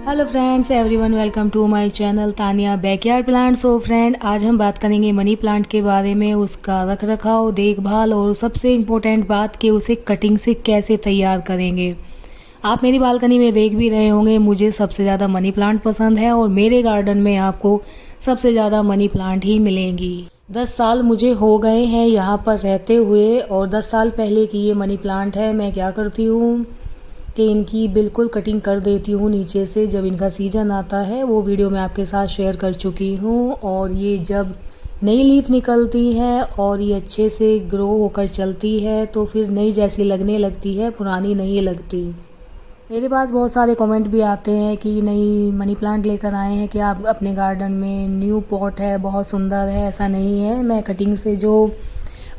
Hello friends, everyone, welcome to my channel Tania backyard plant. So friend, आज हम बात करेंगे मनी प्लांट के बारे में, उसका रख रखाव, देखभाल और सबसे इम्पोर्टेंट बात कि उसे कटिंग से कैसे तैयार करेंगे। आप मेरी बालकनी में देख भी रहे होंगे, मुझे सबसे ज़्यादा मनी प्लांट पसंद है और मेरे गार्डन में आपको सबसे ज़्यादा मनी प्लांट ही मिलेंगी। 10 साल मुझे हो गए हैं यहाँ पर रहते हुए और 10 साल पहले की ये मनी प्लांट है। मैं क्या करती हूँ कि इनकी बिल्कुल कटिंग कर देती हूँ नीचे से। जब इनका सीजन आता है वो वीडियो मैं आपके साथ शेयर कर चुकी हूँ, और ये जब नई लीफ निकलती है और ये अच्छे से ग्रो होकर चलती है तो फिर नई जैसी लगने लगती है, पुरानी नहीं लगती। मेरे पास बहुत सारे कमेंट भी आते हैं कि नई मनी प्लांट लेकर आए हैं कि आप अपने गार्डन में, न्यू पॉट है, बहुत सुंदर है। ऐसा नहीं है, मैं कटिंग से जो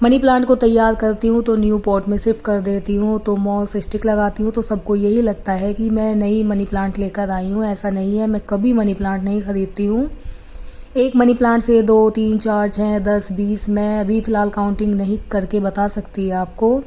मनी प्लांट को तैयार करती हूँ तो न्यू पॉट में शिफ्ट कर देती हूँ, तो मॉस स्टिक लगाती हूँ, तो सबको यही लगता है कि मैं नई मनी प्लांट लेकर आई हूँ। ऐसा नहीं है, मैं कभी मनी प्लांट नहीं खरीदती हूँ। एक मनी प्लांट से 2, 3, 4, 6, 10, 20 मैं अभी फ़िलहाल काउंटिंग नहीं करके बता सकती आपको।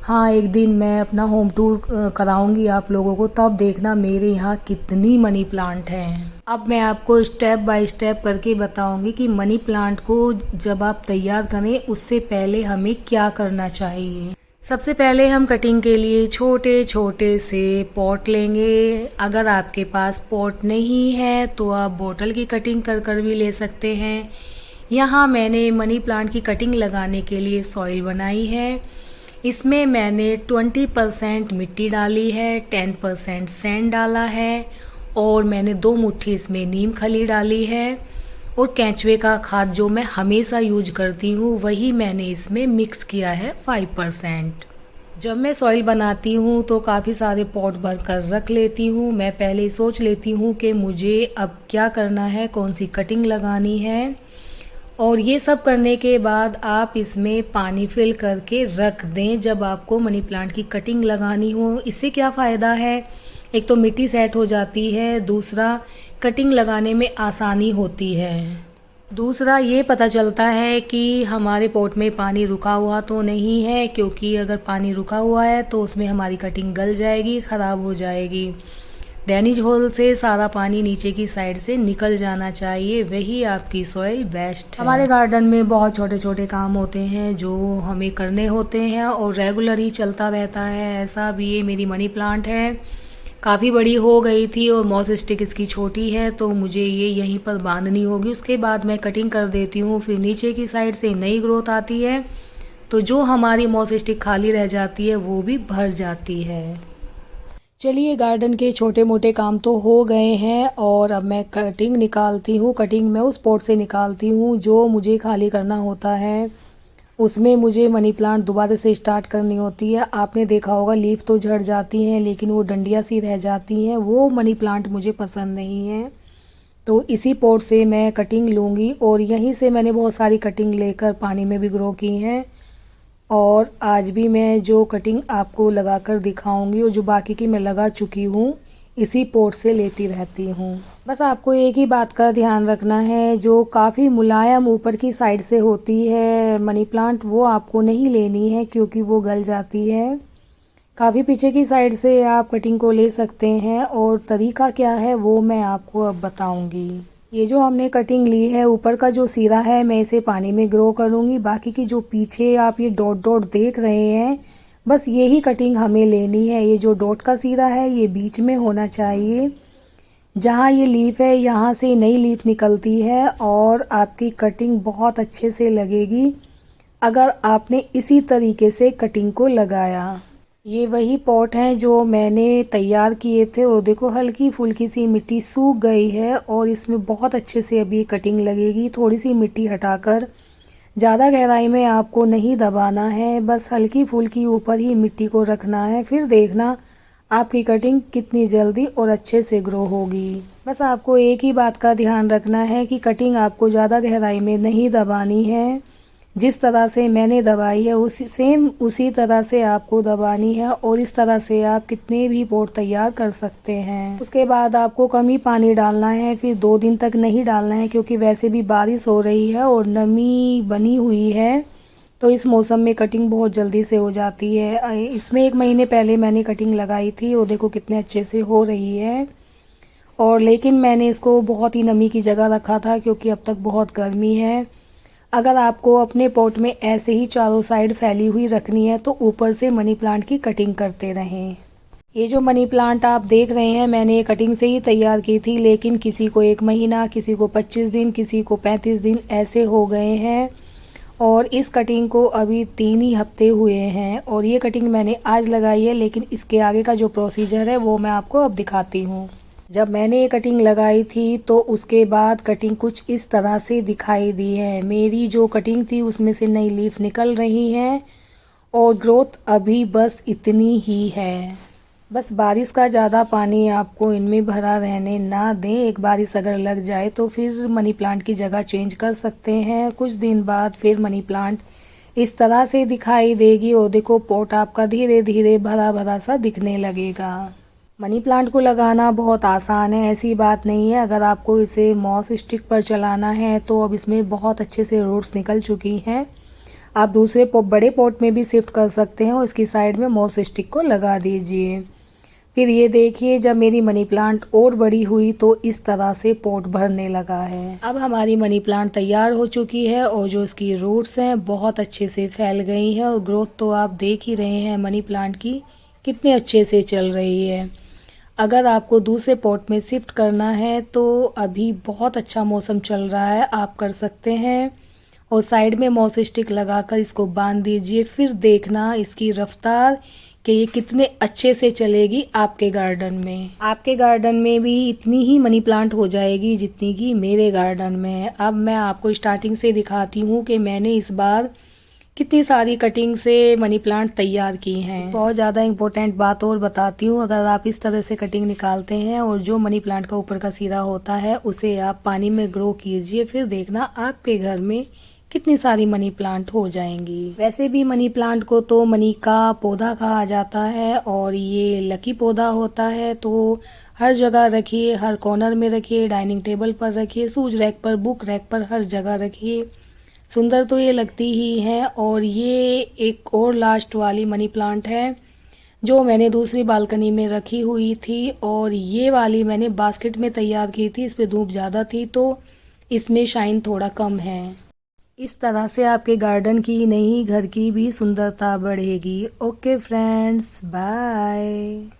हाँ, एक दिन मैं अपना होम टूर कराऊंगी आप लोगों को, तब देखना मेरे यहाँ कितनी मनी प्लांट हैं। अब मैं आपको स्टेप बाय स्टेप करके बताऊंगी कि मनी प्लांट को जब आप तैयार करें उससे पहले हमें क्या करना चाहिए। सबसे पहले हम कटिंग के लिए छोटे छोटे से पॉट लेंगे। अगर आपके पास पॉट नहीं है तो आप बोतल की कटिंग कर भी ले सकते हैं। यहाँ मैंने मनी प्लांट की कटिंग लगाने के लिए सॉइल बनाई है। इसमें मैंने 20% मिट्टी डाली है, 10% सैंड डाला है और मैंने 2 मुट्ठी इसमें नीम खली डाली है, और केंचुए का खाद जो मैं हमेशा यूज करती हूँ वही मैंने इसमें मिक्स किया है 5%। जब मैं सॉइल बनाती हूँ तो काफ़ी सारे पॉट भर कर रख लेती हूँ। मैं पहले ही सोच लेती हूँ कि मुझे अब क्या करना है, कौन सी कटिंग लगानी है, और ये सब करने के बाद आप इसमें पानी फिल करके रख दें जब आपको मनी प्लांट की कटिंग लगानी हो। इससे क्या फ़ायदा है, एक तो मिट्टी सेट हो जाती है, दूसरा कटिंग लगाने में आसानी होती है, दूसरा ये पता चलता है कि हमारे पॉट में पानी रुका हुआ तो नहीं है, क्योंकि अगर पानी रुका हुआ है तो उसमें हमारी कटिंग गल जाएगी, ख़राब हो जाएगी। ड्रेनेज होल से सारा पानी नीचे की साइड से निकल जाना चाहिए, वही आपकी सॉइल बेस्ट है। हमारे गार्डन में बहुत छोटे छोटे काम होते हैं जो हमें करने होते हैं और रेगुलर ही चलता रहता है। ऐसा भी ये मेरी मनी प्लांट है, काफ़ी बड़ी हो गई थी और मॉस स्टिक इसकी छोटी है, तो मुझे ये यहीं पर बांधनी होगी। उसके बाद मैं कटिंग कर देती हूँ, फिर नीचे की साइड से नई ग्रोथ आती है, तो जो हमारी मॉस स्टिक खाली रह जाती है वो भी भर जाती है। चलिए, गार्डन के छोटे मोटे काम तो हो गए हैं और अब मैं कटिंग निकालती हूँ। कटिंग मैं उस पॉट से निकालती हूँ जो मुझे खाली करना होता है। उसमें मुझे मनी प्लांट दोबारा से स्टार्ट करनी होती है। आपने देखा होगा लीफ तो झड़ जाती हैं लेकिन वो डंडियाँ सी रह जाती हैं, वो मनी प्लांट मुझे पसंद नहीं है। तो इसी पॉट से मैं कटिंग लूँगी और यहीं से मैंने बहुत सारी कटिंग लेकर पानी में भी ग्रो की हैं, और आज भी मैं जो कटिंग आपको लगाकर दिखाऊंगी और जो बाकी की मैं लगा चुकी हूँ इसी पॉट से लेती रहती हूँ। बस आपको एक ही बात का ध्यान रखना है, जो काफ़ी मुलायम ऊपर की साइड से होती है मनी प्लांट वो आपको नहीं लेनी है क्योंकि वो गल जाती है। काफ़ी पीछे की साइड से आप कटिंग को ले सकते हैं, और तरीका क्या है वो मैं आपको अब बताऊंगी। ये जो हमने कटिंग ली है, ऊपर का जो सिरा है मैं इसे पानी में ग्रो करूँगी। बाकी की जो पीछे आप ये डॉट डॉट देख रहे हैं, बस यही कटिंग हमें लेनी है। ये जो डॉट का सिरा है ये बीच में होना चाहिए। जहाँ ये लीफ है यहाँ से नई लीफ निकलती है और आपकी कटिंग बहुत अच्छे से लगेगी अगर आपने इसी तरीके से कटिंग को लगाया। ये वही पॉट हैं जो मैंने तैयार किए थे, और देखो हल्की फुल्की सी मिट्टी सूख गई है और इसमें बहुत अच्छे से अभी कटिंग लगेगी। थोड़ी सी मिट्टी हटाकर, ज़्यादा गहराई में आपको नहीं दबाना है, बस हल्की फुल्की ऊपर ही मिट्टी को रखना है। फिर देखना आपकी कटिंग कितनी जल्दी और अच्छे से ग्रो होगी। बस आपको एक ही बात का ध्यान रखना है कि कटिंग आपको ज़्यादा गहराई में नहीं दबानी है। जिस तरह से मैंने दबाई है उसी तरह से आपको दबानी है, और इस तरह से आप कितने भी पॉट तैयार कर सकते हैं। उसके बाद आपको कम ही पानी डालना है, फिर 2 दिन तक नहीं डालना है क्योंकि वैसे भी बारिश हो रही है और नमी बनी हुई है, तो इस मौसम में कटिंग बहुत जल्दी से हो जाती है। इसमें 1 महीने पहले मैंने कटिंग लगाई थी और देखो कितने अच्छे से हो रही है। और लेकिन मैंने इसको बहुत ही नमी की जगह रखा था क्योंकि अब तक बहुत गर्मी है। अगर आपको अपने पॉट में ऐसे ही चारों साइड फैली हुई रखनी है तो ऊपर से मनी प्लांट की कटिंग करते रहें। ये जो मनी प्लांट आप देख रहे हैं मैंने ये कटिंग से ही तैयार की थी, लेकिन किसी को 1 महीना, किसी को 25 दिन, किसी को 35 दिन ऐसे हो गए हैं। और इस कटिंग को अभी 3 ही हफ्ते हुए हैं और ये कटिंग मैंने आज लगाई है, लेकिन इसके आगे का जो प्रोसीजर है वो मैं आपको अब दिखाती हूँ। जब मैंने ये कटिंग लगाई थी तो उसके बाद कटिंग कुछ इस तरह से दिखाई दी है। मेरी जो कटिंग थी उसमें से नई लीफ निकल रही है और ग्रोथ अभी बस इतनी ही है। बस बारिश का ज़्यादा पानी आपको इनमें भरा रहने ना दें। एक बारिश अगर लग जाए तो फिर मनी प्लांट की जगह चेंज कर सकते हैं। कुछ दिन बाद फिर मनी प्लांट इस तरह से दिखाई देगी और देखो पॉट आपका धीरे धीरे भरा भरा सा दिखने लगेगा। मनी प्लांट को लगाना बहुत आसान है, ऐसी बात नहीं है। अगर आपको इसे मॉस स्टिक पर चलाना है तो अब इसमें बहुत अच्छे से रूट्स निकल चुकी हैं। आप दूसरे बड़े पॉट में भी शिफ्ट कर सकते हैं और इसकी साइड में मॉस स्टिक को लगा दीजिए। फिर ये देखिए जब मेरी मनी प्लांट और बड़ी हुई तो इस तरह से पॉट भरने लगा है। अब हमारी मनी प्लांट तैयार हो चुकी है और जो इसकी रूट्स हैं बहुत अच्छे से फैल गई हैं और ग्रोथ तो आप देख ही रहे हैं मनी प्लांट की कितने अच्छे से चल रही है। अगर आपको दूसरे पॉट में शिफ्ट करना है तो अभी बहुत अच्छा मौसम चल रहा है, आप कर सकते हैं। और साइड में मॉस स्टिक लगाकर इसको बांध दीजिए, फिर देखना इसकी रफ्तार कि ये कितने अच्छे से चलेगी आपके गार्डन में। आपके गार्डन में भी इतनी ही मनी प्लांट हो जाएगी जितनी कि मेरे गार्डन में है। अब मैं आपको स्टार्टिंग से दिखाती हूँ कि मैंने इस बार कितनी सारी कटिंग से मनी प्लांट तैयार की हैं। बहुत ज़्यादा इम्पोर्टेंट बात और बताती हूँ, अगर आप इस तरह से कटिंग निकालते हैं और जो मनी प्लांट का ऊपर का सिरा होता है उसे आप पानी में ग्रो कीजिए, फिर देखना आपके घर में कितनी सारी मनी प्लांट हो जाएंगी। वैसे भी मनी प्लांट को तो मनी का पौधा कहा जाता है और ये लकी पौधा होता है, तो हर जगह रखिए, हर कॉर्नर में रखिए, डाइनिंग टेबल पर रखिए, शूज रैक पर, बुक रैक पर, हर जगह रखिए। सुंदर तो ये लगती ही है। और ये एक और लास्ट वाली मनी प्लांट है जो मैंने दूसरी बालकनी में रखी हुई थी और ये वाली मैंने बास्केट में तैयार की थी। इस पे धूप ज़्यादा थी तो इसमें शाइन थोड़ा कम है। इस तरह से आपके गार्डन की नहीं घर की भी सुंदरता बढ़ेगी। Okay friends, bye.